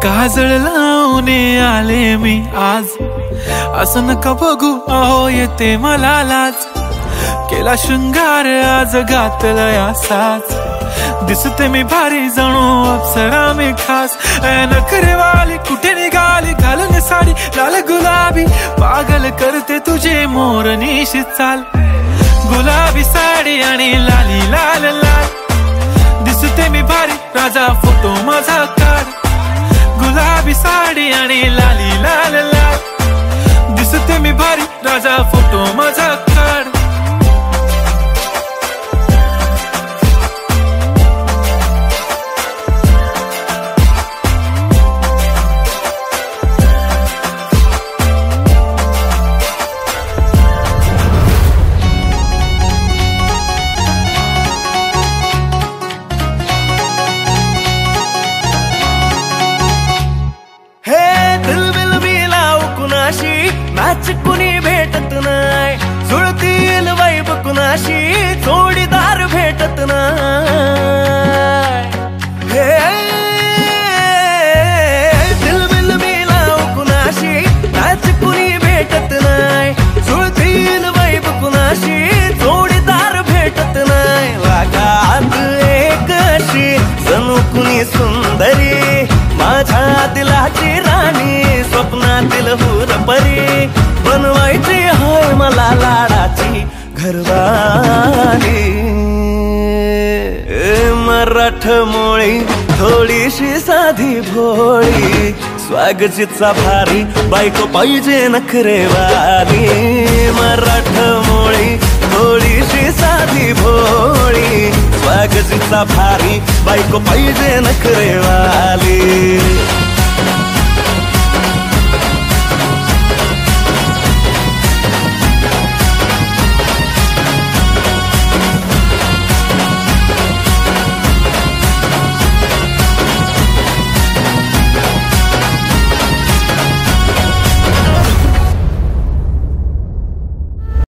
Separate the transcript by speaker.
Speaker 1: काजळ लावून आले मी आज, असं नका बघू अहो येते मला लाज। केला शृंगार आज घातला साज, दिसते मी भारी जणू अप्सरा मी खास। नखरेवाली कुठे निघाली घालून साडी लाल गुलाबी, पागल करते तुझे मोरनीशी चाल। गुलाबी साडी आणि लाली लाल लाल, दिसते मी भारी राजा फोटो माझा काढ। गुलाबी साडी आणि लाली लाल लाल, दिसते मी भारी राजा फोटो माझा काढ।
Speaker 2: मॅच कुणी भेटत नाय, जुळतील वाईब कुणाशी जोडीदार भेटत नाय। हे दिलबिल मिलाव कुणाशी मॅच कुणी भेटत नाय, जुळतील वाईब कुणाशी जोडीदार भेटत नाय। वागात एक अशी जणू कुणी सुंदरी, माझ्या दिलाची राणी स्वप्नातील हुरपरी, बनवायची हाय मला लाडाची घरवाली। मराठमोळी थोडीशी साधी भोळी, स्वागतीचा भारी बायको पाहिजे नखरेवाली। मराठमोळी थोडीशी साधी भोळी, स्वागतीचा भारी बायको पाहिजे नखरेवाली।